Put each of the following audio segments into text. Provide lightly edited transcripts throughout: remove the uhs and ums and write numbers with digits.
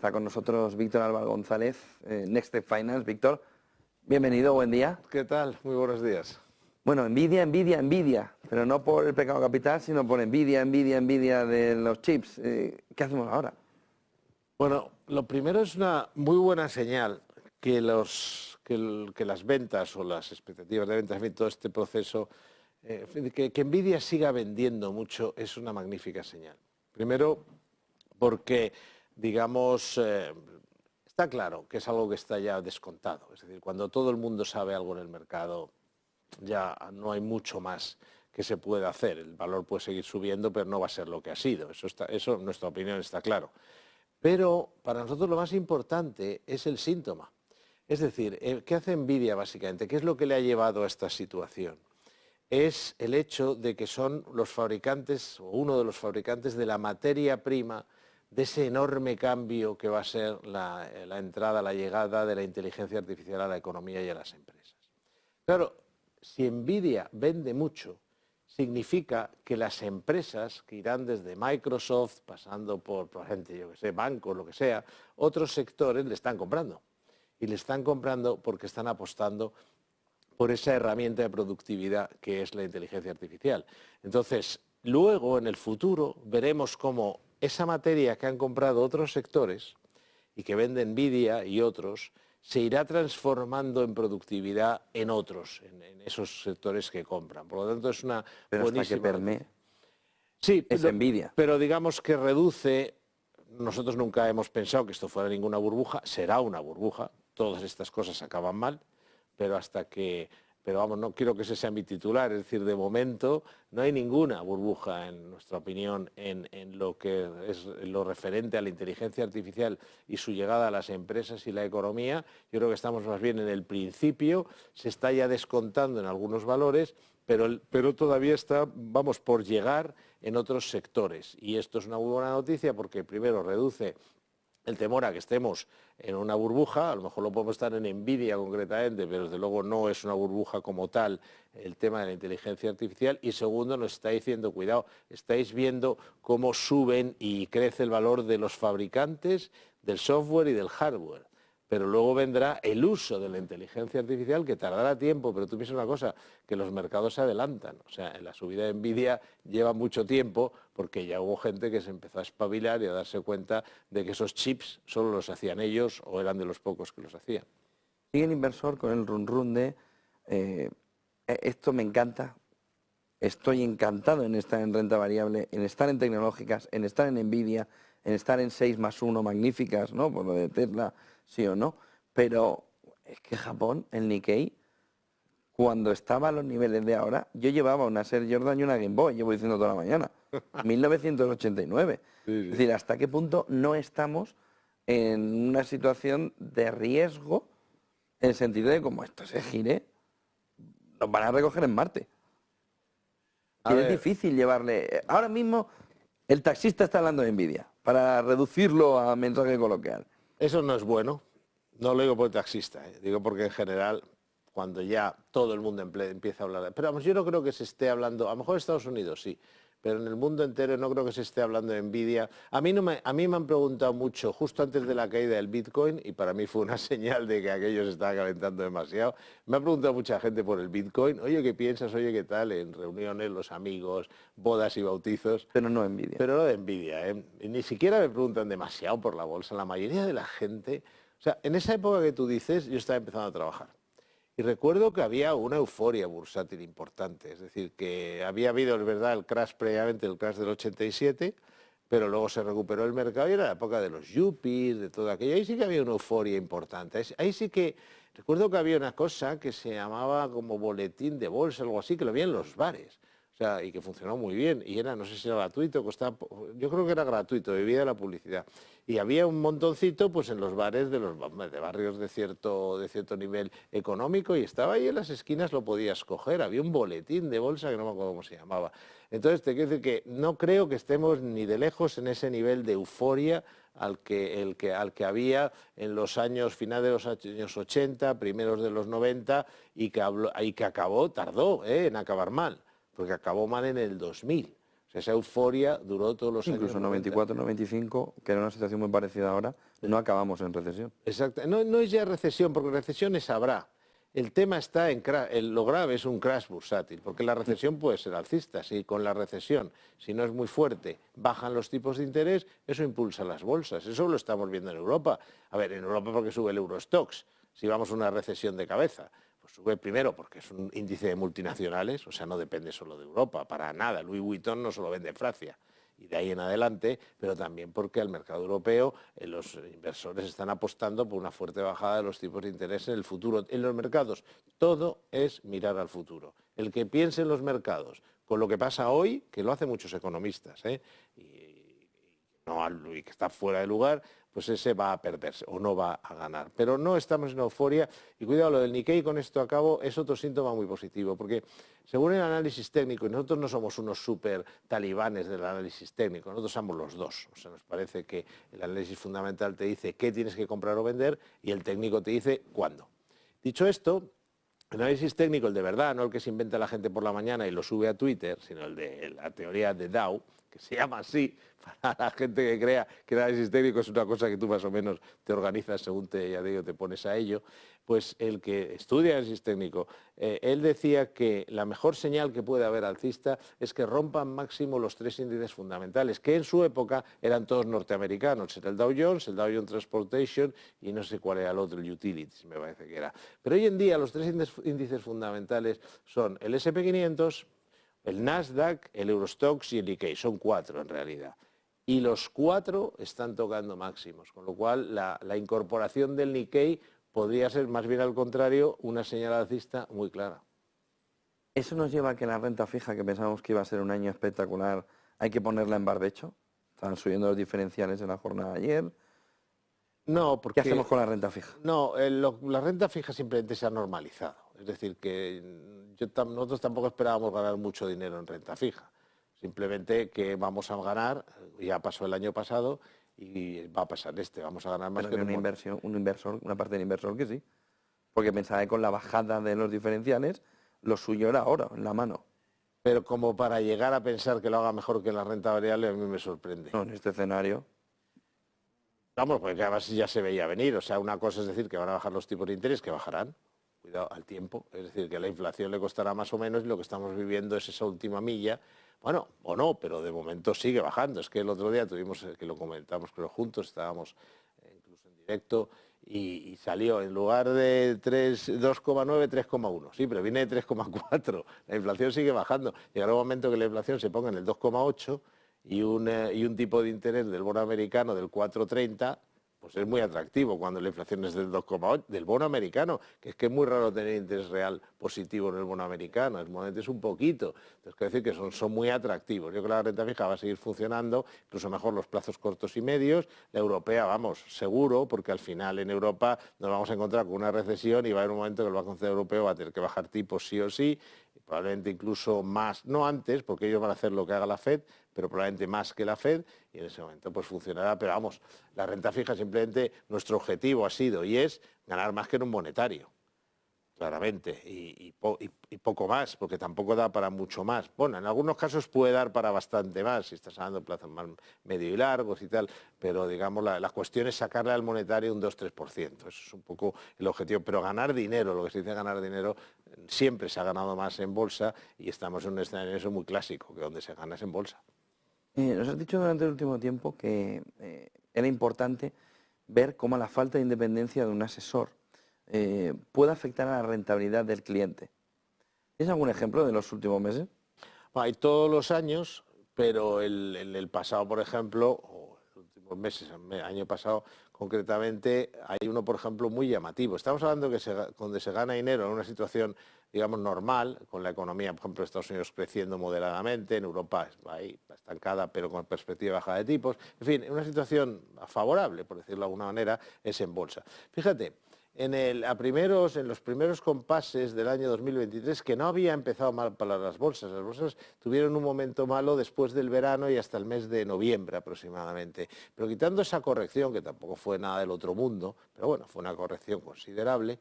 Está con nosotros Víctor Álvaro González, Next Step Finance. Víctor, bienvenido, buen día. ¿Qué tal? Muy buenos días. Bueno, envidia, pero no por el pecado capital, sino por envidia de los chips. ¿Qué hacemos ahora? Bueno, lo primero es una muy buena señal que las ventas o las expectativas de ventas, en fin, todo este proceso, que Nvidia siga vendiendo mucho es una magnífica señal. Primero, porque, digamos, está claro que es algo que está ya descontado. Es decir, cuando todo el mundo sabe algo en el mercado, ya no hay mucho más que se pueda hacer. El valor puede seguir subiendo, pero no va a ser lo que ha sido. Eso en nuestra opinión está claro. Pero para nosotros lo más importante es el síntoma. Es decir, ¿qué hace Nvidia básicamente? ¿Qué es lo que le ha llevado a esta situación? Es el hecho de que son los fabricantes, o uno de los fabricantes de la materia prima de ese enorme cambio que va a ser la entrada, la llegada de la inteligencia artificial a la economía y a las empresas. Claro, si Nvidia vende mucho, significa que las empresas que irán desde Microsoft, pasando por gente, yo que sé, bancos, lo que sea, otros sectores le están comprando. Y le están comprando porque están apostando por esa herramienta de productividad que es la inteligencia artificial. Entonces, luego, en el futuro, veremos cómo esa materia que han comprado otros sectores y que vende Nvidia y otros, se irá transformando en productividad en otros, en esos sectores que compran. Por lo tanto, es una buenísima hasta que permee. Sí, es Nvidia. Pero digamos que reduce. Nosotros nunca hemos pensado que esto fuera ninguna burbuja. Será una burbuja. Todas estas cosas acaban mal, pero vamos, no quiero que ese sea mi titular. Es decir, de momento no hay ninguna burbuja, en nuestra opinión, en lo que es lo referente a la inteligencia artificial y su llegada a las empresas y la economía. Yo creo que estamos más bien en el principio. Se está ya descontando en algunos valores, pero todavía vamos por llegar en otros sectores. Y esto es una muy buena noticia porque primero reduce el temor a que estemos en una burbuja. A lo mejor lo podemos estar en Nvidia concretamente, pero desde luego no es una burbuja como tal el tema de la inteligencia artificial. Y segundo, nos está diciendo, cuidado, estáis viendo cómo suben y crece el valor de los fabricantes, del software y del hardware. Pero luego vendrá el uso de la inteligencia artificial, que tardará tiempo, pero tú piensas una cosa, que los mercados se adelantan. O sea, en la subida de Nvidia lleva mucho tiempo porque ya hubo gente que se empezó a espabilar y a darse cuenta de que esos chips solo los hacían ellos o eran de los pocos que los hacían. Sigue el inversor con el run de esto me encanta, estoy encantado en estar en renta variable, en estar en tecnológicas, en estar en Nvidia, en estar en 6+1 magníficas, ¿no? Por lo de Tesla, sí o no. Pero es que Japón, el Nikkei, cuando estaba a los niveles de ahora, yo llevaba una Air Jordan y una Game Boy, llevo diciendo toda la mañana, 1989. Sí. Es decir, ¿hasta qué punto no estamos en una situación de riesgo en el sentido de como esto se gire, nos van a recoger en Marte? Y es difícil llevarle. Ahora mismo el taxista está hablando de Nvidia para reducirlo a mensaje coloquial. Eso no es bueno. No lo digo por el taxista, digo porque en general, cuando ya todo el mundo empieza a hablar. Pero vamos, yo no creo que se esté hablando, a lo mejor en Estados Unidos sí, pero en el mundo entero no creo que se esté hablando de Nvidia. A mí me han preguntado mucho justo antes de la caída del Bitcoin, y para mí fue una señal de que aquello se estaba calentando demasiado. Me ha preguntado mucha gente por el Bitcoin. Oye, ¿qué piensas? Oye, ¿qué tal? En reuniones, los amigos, bodas y bautizos. Pero no Nvidia. Pero no de Nvidia, ¿eh? Ni siquiera me preguntan demasiado por la bolsa. La mayoría de la gente... O sea, en esa época que tú dices, yo estaba empezando a trabajar. Y recuerdo que había una euforia bursátil importante, es decir, que había habido, es verdad, el crash previamente, el crash del 87, pero luego se recuperó el mercado y era la época de los yuppies, de todo aquello. Ahí sí que había una euforia importante. Ahí sí que, recuerdo que había una cosa que se llamaba como boletín de bolsa, algo así, que lo había en los bares. O sea, y que funcionó muy bien, y era, no sé si era gratuito, costaba, yo creo que era gratuito, vivía de la publicidad. Y había un montoncito pues en los bares de barrios de cierto nivel económico, y estaba ahí en las esquinas, lo podías coger, había un boletín de bolsa que no me acuerdo cómo se llamaba. Entonces te quiero decir que no creo que estemos ni de lejos en ese nivel de euforia al que había en los años finales de los años 80, primeros de los 90, y que tardó en acabar mal, porque acabó mal en el 2000. O sea, esa euforia duró todos los Incluso años 90. 94, 95, que era una situación muy parecida ahora, no acabamos en recesión. Exacto. No, no es ya recesión, porque recesiones habrá. El tema está en lo grave es un crash bursátil, porque la recesión puede ser alcista. Si con la recesión, si no es muy fuerte, bajan los tipos de interés, eso impulsa las bolsas. Eso lo estamos viendo en Europa. A ver, en Europa porque sube el Eurostoxx, si vamos a una recesión de cabeza. Pues sube primero porque es un índice de multinacionales, o sea, no depende solo de Europa, para nada. Louis Vuitton no solo vende en Francia. Y de ahí en adelante, pero también porque al mercado europeo los inversores están apostando por una fuerte bajada de los tipos de interés en el futuro. En los mercados todo es mirar al futuro. El que piense en los mercados con lo que pasa hoy, que lo hacen muchos economistas, y que está fuera de lugar, pues ese va a perderse o no va a ganar. Pero no estamos en euforia y cuidado, lo del Nikkei, con esto acabo, es otro síntoma muy positivo, porque según el análisis técnico, y nosotros no somos unos súper talibanes del análisis técnico, nosotros somos los dos. O sea, nos parece que el análisis fundamental te dice qué tienes que comprar o vender y el técnico te dice cuándo. Dicho esto, el análisis técnico, el de verdad, no el que se inventa la gente por la mañana y lo sube a Twitter, sino el de la teoría de Dow, que se llama así, para la gente que crea que el análisis técnico es una cosa que tú más o menos te organizas según te pones a ello, pues el que estudia análisis técnico, él decía que la mejor señal que puede haber alcista es que rompan máximo los tres índices fundamentales, que en su época eran todos norteamericanos, era el Dow Jones Transportation y no sé cuál era el otro, el Utilities me parece que era. Pero hoy en día los tres índices fundamentales son el S&P 500, el Nasdaq, el Eurostoxx y el Nikkei, son cuatro en realidad. Y los cuatro están tocando máximos, con lo cual la incorporación del Nikkei podría ser más bien al contrario una señal alcista muy clara. ¿Eso nos lleva a que la renta fija, que pensábamos que iba a ser un año espectacular, hay que ponerla en barbecho? Estaban subiendo los diferenciales en la jornada de ayer. No, porque, ¿Qué hacemos con la renta fija? No, la renta fija simplemente se ha normalizado. Es decir, que nosotros tampoco esperábamos ganar mucho dinero en renta fija. Simplemente que vamos a ganar, ya pasó el año pasado y va a pasar vamos a ganar más. Pero que una parte del inversor que sí. Porque pensaba que con la bajada de los diferenciales, lo suyo era oro, en la mano. Pero como para llegar a pensar que lo haga mejor que la renta variable, a mí me sorprende. No, en este escenario. Vamos, porque además ya se veía venir. O sea, una cosa es decir que van a bajar los tipos de interés, que bajarán, cuidado, al tiempo. Es decir, que la inflación le costará más o menos y lo que estamos viviendo es esa última milla. Bueno, o no, pero de momento sigue bajando. Es que el otro día tuvimos, que lo comentamos creo juntos, estábamos incluso en directo, y salió en lugar de 2,9, 3,1. Sí, pero viene de 3,4. La inflación sigue bajando. Llegará un momento que la inflación se ponga en el 2,8 y un tipo de interés del bono americano del 4,30, pues es muy atractivo cuando la inflación es del 2,8, del bono americano, que es muy raro tener interés real positivo en el bono americano, el momento es un poquito. Entonces, quiero decir que son muy atractivos. Yo creo que la renta fija va a seguir funcionando, incluso mejor los plazos cortos y medios. La europea, vamos, seguro, porque al final en Europa nos vamos a encontrar con una recesión y va a haber un momento que el Banco Central Europeo va a tener que bajar tipos sí o sí, probablemente incluso más, no antes, porque ellos van a hacer lo que haga la FED, pero probablemente más que la FED, y en ese momento pues funcionará. Pero vamos, la renta fija simplemente, nuestro objetivo ha sido y es ganar más que en un monetario, claramente, y poco más, porque tampoco da para mucho más. Bueno, en algunos casos puede dar para bastante más, si estás hablando de plazos más medio y largos y tal, pero digamos la cuestión es sacarle al monetario un 2-3%, eso es un poco el objetivo. Pero ganar dinero, lo que se dice ganar dinero, siempre se ha ganado más en bolsa y estamos en un escenario muy clásico, que donde se gana es en bolsa. Nos has dicho durante el último tiempo que era importante ver cómo la falta de independencia de un asesor puede afectar a la rentabilidad del cliente. ¿Tienes algún ejemplo de los últimos meses? Hay todos los años, pero el pasado, por ejemplo, o los últimos meses, el año pasado concretamente, hay uno, por ejemplo, muy llamativo. Estamos hablando que donde se gana dinero en una situación, digamos, normal, con la economía, por ejemplo, de Estados Unidos creciendo moderadamente, en Europa va ahí estancada, pero con perspectiva de bajada de tipos. En fin, una situación favorable, por decirlo de alguna manera, es en bolsa. Fíjate, en los primeros compases del año 2023, que no había empezado mal para las bolsas tuvieron un momento malo después del verano y hasta el mes de noviembre aproximadamente. Pero quitando esa corrección, que tampoco fue nada del otro mundo, pero bueno, fue una corrección considerable,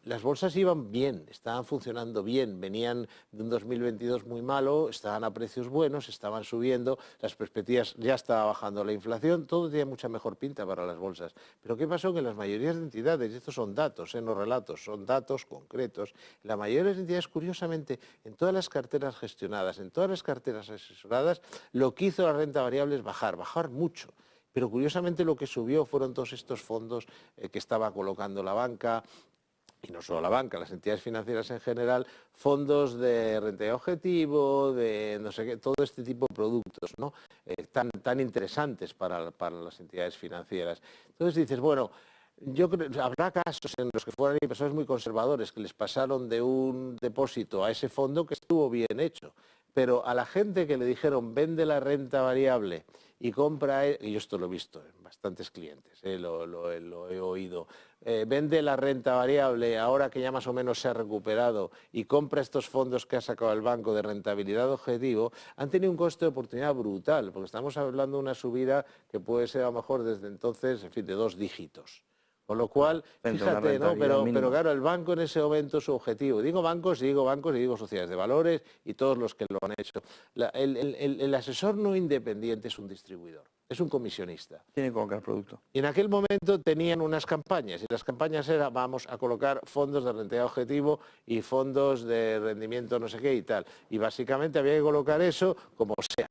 Las bolsas iban bien, estaban funcionando bien, venían de un 2022 muy malo, estaban a precios buenos, estaban subiendo, las perspectivas, ya estaba bajando la inflación, todo tenía mucha mejor pinta para las bolsas. Pero ¿qué pasó? Que las mayorías de entidades, y estos son datos, no relatos, son datos concretos, la mayoría de entidades, curiosamente, en todas las carteras gestionadas, en todas las carteras asesoradas, lo que hizo la renta variable es bajar mucho. Pero curiosamente lo que subió fueron todos estos fondos que estaba colocando la banca, y no solo la banca, las entidades financieras en general, fondos de renta objetivo, de no sé qué, todo este tipo de productos, ¿no? Tan interesantes para las entidades financieras. Entonces dices, bueno, yo creo que habrá casos en los que fueran inversores muy conservadores que les pasaron de un depósito a ese fondo que estuvo bien hecho, pero a la gente que le dijeron vende la renta variable y compra, y yo esto lo he visto en bastantes clientes, lo he oído, vende la renta variable ahora que ya más o menos se ha recuperado y compra estos fondos que ha sacado el banco de rentabilidad objetivo, han tenido un coste de oportunidad brutal, porque estamos hablando de una subida que puede ser a lo mejor desde entonces, en fin, de 2 dígitos. Con lo cual, fíjate, ¿no? Pero claro, el banco en ese momento su objetivo, digo bancos y digo sociedades de valores y todos los que lo han hecho. El asesor no independiente es un distribuidor, es un comisionista. Tiene que colocar producto. Y en aquel momento tenían unas campañas, y las campañas eran vamos a colocar fondos de rentabilidad objetivo y fondos de rendimiento no sé qué y tal. Y básicamente había que colocar eso como sea.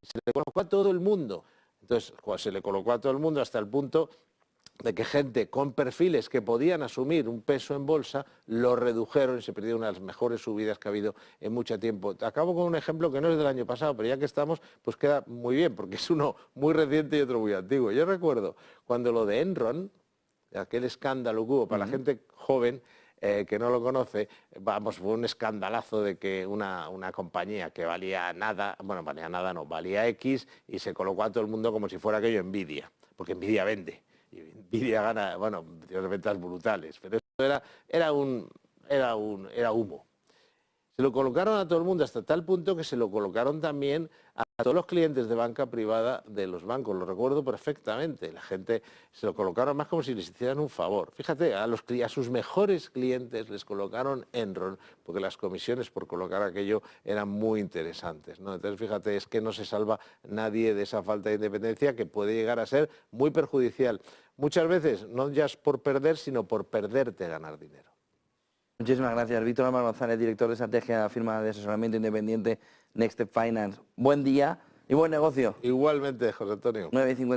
Se le colocó a todo el mundo. Entonces, se le colocó a todo el mundo hasta el punto de que gente con perfiles que podían asumir un peso en bolsa, lo redujeron y se perdió una de las mejores subidas que ha habido en mucho tiempo. Acabo con un ejemplo que no es del año pasado, pero ya que estamos, pues queda muy bien, porque es uno muy reciente y otro muy antiguo. Yo recuerdo cuando lo de Enron, aquel escándalo que hubo para la gente joven, que no lo conoce, vamos, fue un escandalazo de que una compañía que valía nada, bueno, valía nada no, valía X y se colocó a todo el mundo como si fuera aquello Nvidia, porque Nvidia vende. Y Nvidia gana, bueno, tiene ventas brutales, pero eso era humo. Se lo colocaron a todo el mundo hasta tal punto que se lo colocaron también a todos los clientes de banca privada de los bancos, lo recuerdo perfectamente. La gente se lo colocaron más como si les hicieran un favor. Fíjate, a sus mejores clientes les colocaron Enron, porque las comisiones por colocar aquello eran muy interesantes, ¿no? Entonces, fíjate, es que no se salva nadie de esa falta de independencia que puede llegar a ser muy perjudicial. Muchas veces, no ya es por perder, sino por perderte ganar dinero. Muchísimas gracias. Víctor Álvaro González, director de estrategia de la firma de asesoramiento independiente Next Step Finance. Buen día y buen negocio. Igualmente, José Antonio. 9:54.